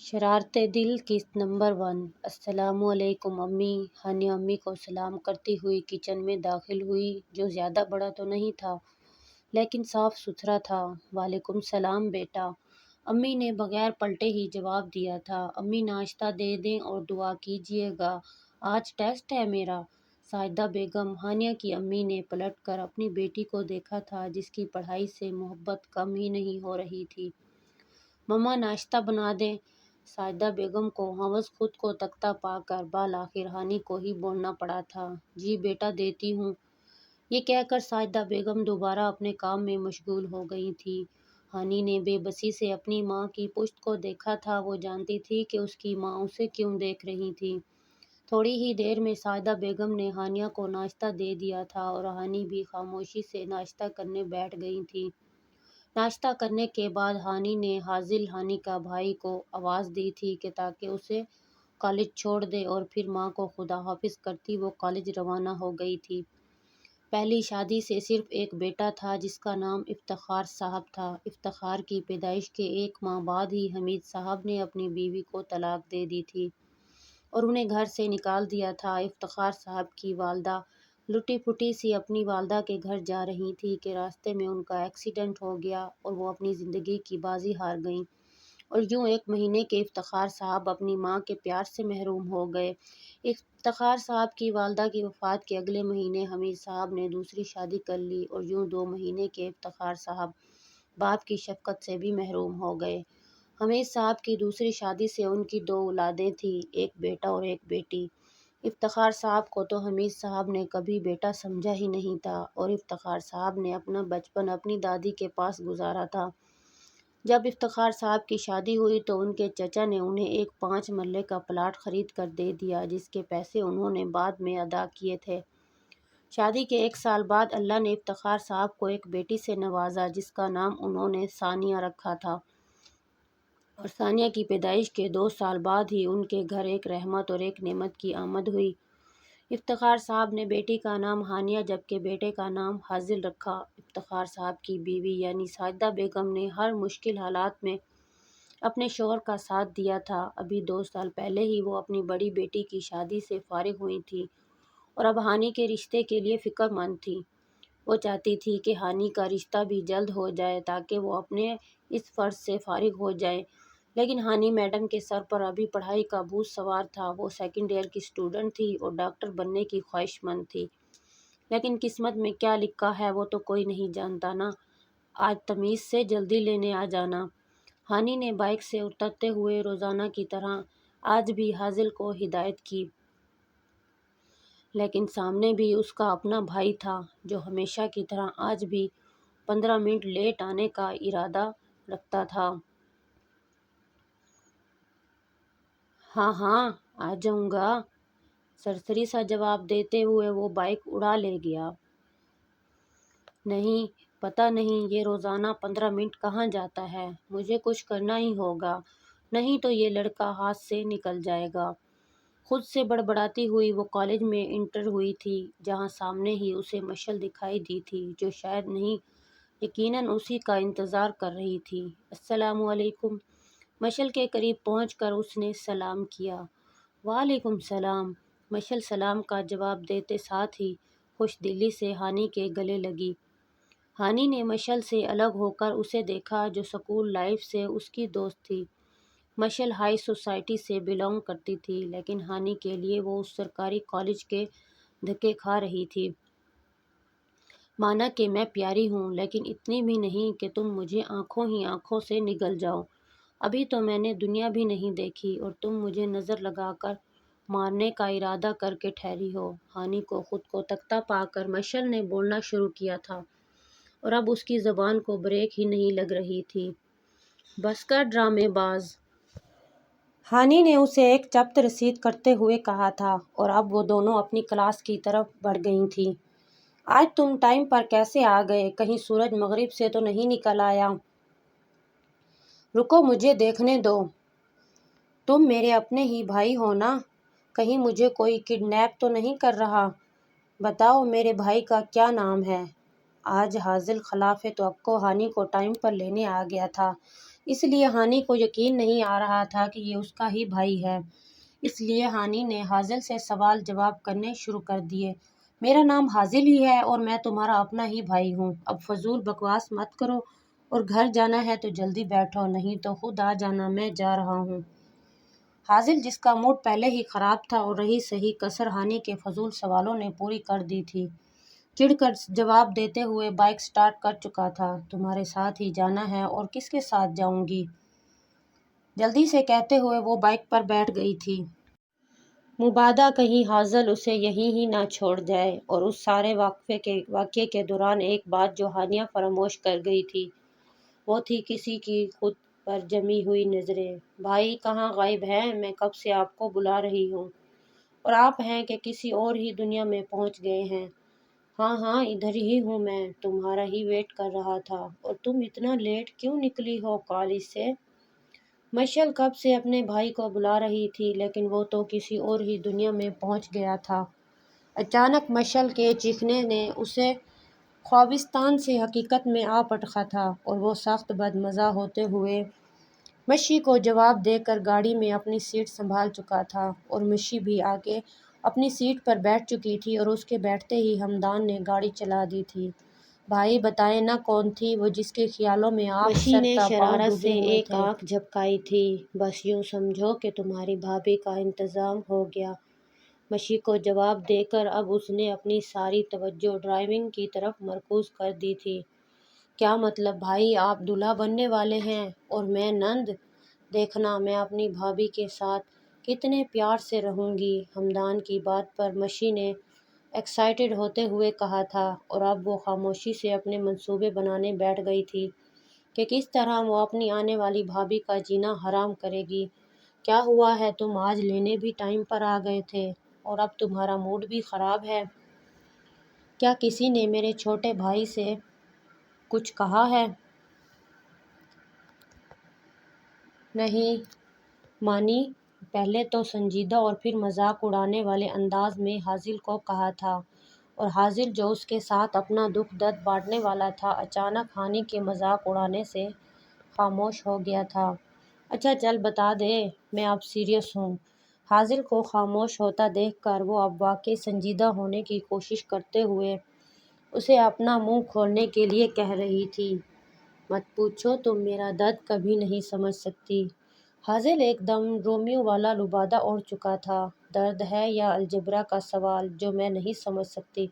شرارت دل قسط نمبر 1۔ السلام علیکم امی۔ ہانیہ امی کو سلام کرتی ہوئی کچن میں داخل ہوئی، جو زیادہ بڑا تو نہیں تھا لیکن صاف ستھرا تھا۔ وعلیکم السلام بیٹا، امی نے بغیر پلٹے ہی جواب دیا تھا۔ امی ناشتہ دے دیں اور دعا کیجیے گا، آج ٹیسٹ ہے میرا۔ ساجدہ بیگم، ہانیہ کی امی نے پلٹ کر اپنی بیٹی کو دیکھا تھا، جس کی پڑھائی سے محبت کم ہی نہیں ہو رہی تھی۔ مما ناشتہ بنا دیں؟ ساجدہ بیگم کو ہوش خود کو تکتا پا کر بالآخر ہانی کو ہی بولنا پڑا تھا۔ جی بیٹا دیتی ہوں۔ یہ کہہ کر ساجدہ بیگم دوبارہ اپنے کام میں مشغول ہو گئی تھیں۔ ہانی نے بے بسی سے اپنی ماں کی پشت کو دیکھا تھا۔ وہ جانتی تھی کہ اس کی ماں اسے کیوں دیکھ رہی تھی۔ تھوڑی ہی دیر میں ساجدہ بیگم نے ہانیہ کو ناشتہ دے دیا تھا اور ہانی بھی خاموشی سے ناشتہ کرنے بیٹھ گئی تھی۔ ناشتہ کرنے کے بعد ہانی نے حاصل ہانی کا بھائی کو آواز دی تھی کہ تاکہ اسے کالج چھوڑ دے اور پھر ماں کو خدا حافظ کرتی وہ کالج روانہ ہو گئی تھی۔ پہلی شادی سے صرف ایک بیٹا تھا، جس کا نام افتخار صاحب تھا۔ افتخار کی پیدائش کے 1 ماہ بعد ہی حمید صاحب نے اپنی بیوی کو طلاق دے دی تھی اور انہیں گھر سے نکال دیا تھا۔ افتخار صاحب کی والدہ لٹی پھٹی سی اپنی والدہ کے گھر جا رہی تھی کہ راستے میں ان کا ایکسیڈنٹ ہو گیا اور وہ اپنی زندگی کی بازی ہار گئیں، اور یوں 1 مہینے کے افتخار صاحب اپنی ماں کے پیار سے محروم ہو گئے۔ افتخار صاحب کی والدہ کی وفات کے اگلے مہینے حمید صاحب نے دوسری شادی کر لی اور یوں 2 مہینے کے افتخار صاحب باپ کی شفقت سے بھی محروم ہو گئے۔ حمید صاحب کی دوسری شادی سے ان کی 2 اولادیں تھیں، ایک بیٹا اور ایک بیٹی۔ افتخار صاحب کو تو حمید صاحب نے کبھی بیٹا سمجھا ہی نہیں تھا اور افتخار صاحب نے اپنا بچپن اپنی دادی کے پاس گزارا تھا۔ جب افتخار صاحب کی شادی ہوئی تو ان کے چچا نے انہیں ایک 5 مرلے کا پلاٹ خرید کر دے دیا، جس کے پیسے انہوں نے بعد میں ادا کیے تھے۔ شادی کے 1 سال بعد اللہ نے افتخار صاحب کو ایک بیٹی سے نوازا، جس کا نام انہوں نے ثانیہ رکھا تھا، اور ثانیہ کی پیدائش کے 2 سال بعد ہی ان کے گھر ایک رحمت اور ایک نعمت کی آمد ہوئی۔ افتخار صاحب نے بیٹی کا نام ہانیہ جبکہ بیٹے کا نام حاصل رکھا۔ افتخار صاحب کی بیوی یعنی ساجدہ بیگم نے ہر مشکل حالات میں اپنے شوہر کا ساتھ دیا تھا۔ ابھی 2 سال پہلے ہی وہ اپنی بڑی بیٹی کی شادی سے فارغ ہوئی تھیں اور اب ہانی کے رشتے کے لیے فکر مند تھیں۔ وہ چاہتی تھی کہ ہانی کا رشتہ بھی جلد ہو جائے تاکہ وہ اپنے اس فرض سے فارغ ہو جائیں، لیکن ہانی میڈم کے سر پر ابھی پڑھائی کا بوجھ سوار تھا۔ وہ 2nd ایئر کی اسٹوڈنٹ تھی اور ڈاکٹر بننے کی خواہش مند تھی، لیکن قسمت میں کیا لکھا ہے وہ تو کوئی نہیں جانتا نا۔ آج تمیز سے جلدی لینے آ جانا۔ ہانی نے بائک سے اترتے ہوئے روزانہ کی طرح آج بھی حاصل کو ہدایت کی، لیکن سامنے بھی اس کا اپنا بھائی تھا، جو ہمیشہ کی طرح آج بھی 15 منٹ لیٹ آنے کا ارادہ رکھتا تھا۔ ہاں ہاں آ جاؤں گا، سرسری سا جواب دیتے ہوئے وہ بائک اڑا لے گیا۔ نہیں، پتہ نہیں یہ روزانہ 15 منٹ کہاں جاتا ہے، مجھے کچھ کرنا ہی ہوگا، نہیں تو یہ لڑکا ہاتھ سے نکل جائے گا۔ خود سے بڑبڑاتی ہوئی وہ کالج میں انٹر ہوئی تھی، جہاں سامنے ہی اسے مشعل دکھائی دی تھی، جو شاید نہیں یقیناً اسی کا انتظار کر رہی تھی۔ السلام علیکم۔ مشعل کے قریب پہنچ کر اس نے سلام کیا۔ وعلیکم السلام۔ مشعل سلام کا جواب دیتے ساتھ ہی خوش دلی سے ہانی کے گلے لگی۔ ہانی نے مشعل سے الگ ہو کر اسے دیکھا، جو سکول لائف سے اس کی دوست تھی۔ مشعل ہائی سوسائٹی سے بلانگ کرتی تھی، لیکن ہانی کے لیے وہ اس سرکاری کالج کے دھکے کھا رہی تھی۔ مانا کہ میں پیاری ہوں، لیکن اتنی بھی نہیں کہ تم مجھے آنکھوں ہی آنکھوں سے نگل جاؤ۔ ابھی تو میں نے دنیا بھی نہیں دیکھی اور تم مجھے نظر لگا کر مارنے کا ارادہ کر کے ٹھہری ہو۔ ہانی کو خود کو تکتا پا کر مشعل نے بولنا شروع کیا تھا اور اب اس کی زبان کو بریک ہی نہیں لگ رہی تھی۔ بس کر ڈرامے باز۔ ہانی نے اسے ایک چپت رسید کرتے ہوئے کہا تھا اور اب وہ دونوں اپنی کلاس کی طرف بڑھ گئی تھیں۔ آج تم ٹائم پر کیسے آ گئے؟ کہیں سورج مغرب سے تو نہیں نکل آیا؟ رکو مجھے دیکھنے دو۔ تم میرے اپنے ہی بھائی ہو نا؟ کہیں مجھے کوئی کڈنیپ تو نہیں کر رہا؟ بتاؤ میرے بھائی کا کیا نام ہے؟ آج حاصل خلاف توقع ہانی کو ٹائم پر لینے آ گیا تھا، اس لیے ہانی کو یقین نہیں آ رہا تھا کہ یہ اس کا ہی بھائی ہے۔ اس لیے ہانی نے حاصل سے سوال جواب کرنے شروع کر دیے۔ میرا نام حاصل ہی ہے اور میں تمہارا اپنا ہی بھائی ہوں۔ اب فضول بکواس مت کرو اور گھر جانا ہے تو جلدی بیٹھو، نہیں تو خود آ جانا، میں جا رہا ہوں۔ حاصل، جس کا موڈ پہلے ہی خراب تھا اور رہی سہی کسر ہانی کے فضول سوالوں نے پوری کر دی تھی، چڑھ کر جواب دیتے ہوئے بائیک سٹارٹ کر چکا تھا۔ تمہارے ساتھ ہی جانا ہے؟ اور کس کے ساتھ جاؤں گی؟ جلدی سے کہتے ہوئے وہ بائیک پر بیٹھ گئی تھی۔ مبادا کہیں حاصل اسے یہیں ہی نہ چھوڑ جائے۔ اور اس سارے واقعے کے دوران ایک بات جو ہانیہ فراموش کر گئی تھی وہ تھی کسی کی خود پر جمی ہوئی نظریں۔ بھائی کہاں غائب ہیں؟ میں کب سے آپ کو بلا رہی ہوں اور آپ ہیں کہ کسی اور ہی دنیا میں پہنچ گئے ہیں۔ ہاں ہاں، ادھر ہی ہوں میں، تمہارا ہی ویٹ کر رہا تھا۔ اور تم اتنا لیٹ کیوں نکلی ہو کالج سے؟ مشعل کب سے اپنے بھائی کو بلا رہی تھی لیکن وہ تو کسی اور ہی دنیا میں پہنچ گیا تھا۔ اچانک مشعل کے چیخنے نے اسے خوابستان سے حقیقت میں آ پٹکا تھا اور وہ سخت بدمزہ ہوتے ہوئے مشی کو جواب دے کر گاڑی میں اپنی سیٹ سنبھال چکا تھا اور مشی بھی آگے اپنی سیٹ پر بیٹھ چکی تھی اور اس کے بیٹھتے ہی ہمدان نے گاڑی چلا دی تھی۔ بھائی بتائیں نہ کون تھی وہ جس کے خیالوں میں آپ مشی نے سر تا پاؤں شرارت ڈوبے سے ہوئے ایک تھے؟ آنکھ جھپکائی تھی۔ بس یوں سمجھو کہ تمہاری بھابھی کا انتظام ہو گیا۔ مشی کو جواب دے کر اب اس نے اپنی ساری توجہ ڈرائیونگ کی طرف مرکوز کر دی تھی۔ کیا مطلب بھائی؟ آپ دولہا بننے والے ہیں اور میں نند؟ دیکھنا میں اپنی بھابھی کے ساتھ کتنے پیار سے رہوں گی۔ ہمدان کی بات پر مشی نے ایکسائٹڈ ہوتے ہوئے کہا تھا اور اب وہ خاموشی سے اپنے منصوبے بنانے بیٹھ گئی تھی کہ کس طرح وہ اپنی آنے والی بھابھی کا جینا حرام کرے گی۔ کیا ہوا ہے؟ تم آج لینے بھی ٹائم پر آ گئے تھے اور اب تمہارا موڈ بھی خراب ہے؟ کیا کسی نے میرے چھوٹے بھائی سے کچھ کہا ہے؟ نہیں مانی، پہلے تو سنجیدہ اور پھر مذاق اڑانے والے انداز میں حاصل کو کہا تھا، اور حاصل جو اس کے ساتھ اپنا دکھ درد بانٹنے والا تھا اچانک ہانی کے مذاق اڑانے سے خاموش ہو گیا تھا۔ اچھا چل بتا دے، میں اب سیریس ہوں۔ حاصل کو خاموش ہوتا دیکھ کر وہ اب واقعی سنجیدہ ہونے کی کوشش کرتے ہوئے اسے اپنا منہ کھولنے کے لیے کہہ رہی تھی۔ مت پوچھو، تم میرا درد کبھی نہیں سمجھ سکتی۔ حاصل ایک دم رومیو والا لبادہ اوڑھ چکا تھا۔ درد ہے یا الجبرا کا سوال جو میں نہیں سمجھ سکتی؟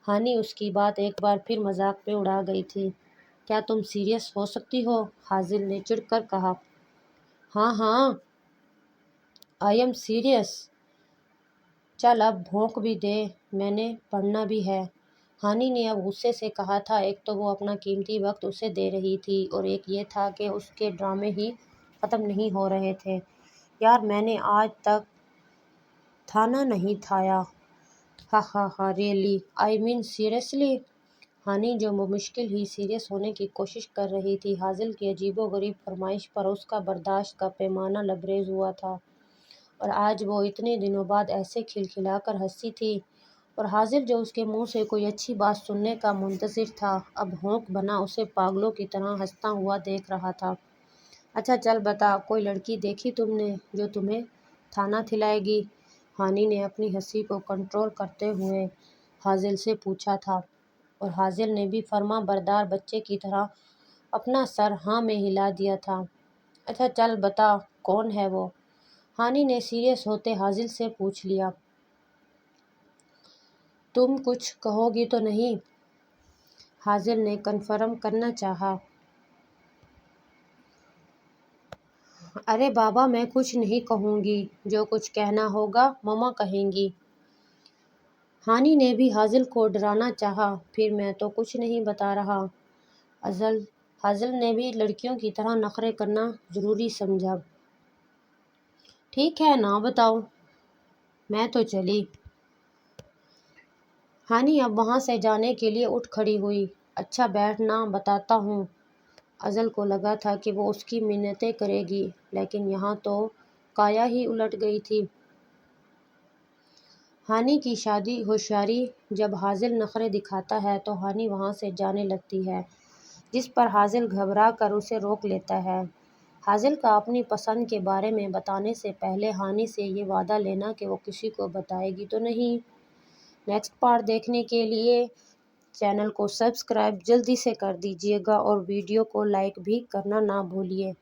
ہانی اس کی بات ایک بار پھر مذاق میں اڑا گئی تھی۔ کیا تم سیریس ہو سکتی ہو؟ حاصل نے چڑھ کر کہا۔ ہاں ہاں، آئی ایم سیریس۔ چل اب بھونک بھی دے، میں نے پڑھنا بھی ہے۔ ہانی نے اب غصے سے کہا تھا۔ ایک تو وہ اپنا قیمتی وقت اسے دے رہی تھی اور ایک یہ تھا کہ اس کے ڈرامے ہی ختم نہیں ہو رہے تھے۔ یار میں نے آج تک تھانہ نہیں تھایا۔ ہا ہا ہا، ریئلی؟ آئی مین سیریسلی؟ ہانی جو بمشکل ہی سیریس ہونے کی کوشش کر رہی تھی، حاصل کی عجیب و غریب فرمائش پر اس کا برداشت کا پیمانہ لبریز ہوا تھا، اور آج وہ اتنے دنوں بعد ایسے کھلکھلا کر ہنسی تھی، اور حاصل جو اس کے منہ سے کوئی اچھی بات سننے کا منتظر تھا اب ہونک بنا اسے پاگلوں کی طرح ہنستا ہوا دیکھ رہا تھا۔ اچھا چل بتا، کوئی لڑکی دیکھی تم نے جو تمہیں تھانہ دلائے گی؟ ہانی نے اپنی ہنسی کو کنٹرول کرتے ہوئے حاصل سے پوچھا تھا، اور حاصل نے بھی فرما بردار بچے کی طرح اپنا سر ہاں میں ہلا دیا تھا۔ اچھا چل بتا، کون ہے وہ؟ ہانی نے سیریس ہوتے حاصل سے پوچھ لیا۔ تم کچھ کہو گی تو نہیں؟ حاصل نے کنفرم کرنا چاہا۔ ارے بابا میں کچھ نہیں کہوں گی، جو کچھ کہنا ہوگا مما کہیں گی۔ ہانی نے بھی حاصل کو ڈرانا چاہا۔ پھر میں تو کچھ نہیں بتا رہا۔ حاصل نے بھی لڑکیوں کی طرح نخرے کرنا ضروری سمجھا۔ ٹھیک ہے نہ بتاؤ، میں تو چلی۔ ہانی اب وہاں سے جانے کے لیے اٹھ کھڑی ہوئی۔ اچھا بیٹھ نہ بتاتا ہوں۔ ازل کو لگا تھا کہ وہ اس کی منتیں کرے گی، لیکن یہاں تو کایا ہی الٹ گئی تھی۔ ہانی کی شادی ہوشیاری، جب حاصل نخرے دکھاتا ہے تو ہانی وہاں سے جانے لگتی ہے، جس پر حاصل گھبرا کر اسے روک لیتا ہے۔ حاصل کا اپنی پسند کے بارے میں بتانے سے پہلے ہانی سے یہ وعدہ لینا کہ وہ کسی کو بتائے گی تو نہیں۔ نیکسٹ پارٹ دیکھنے کے لیے چینل کو سبسکرائب جلدی سے کر دیجیے گا اور ویڈیو کو لائک بھی کرنا نہ بھولیے۔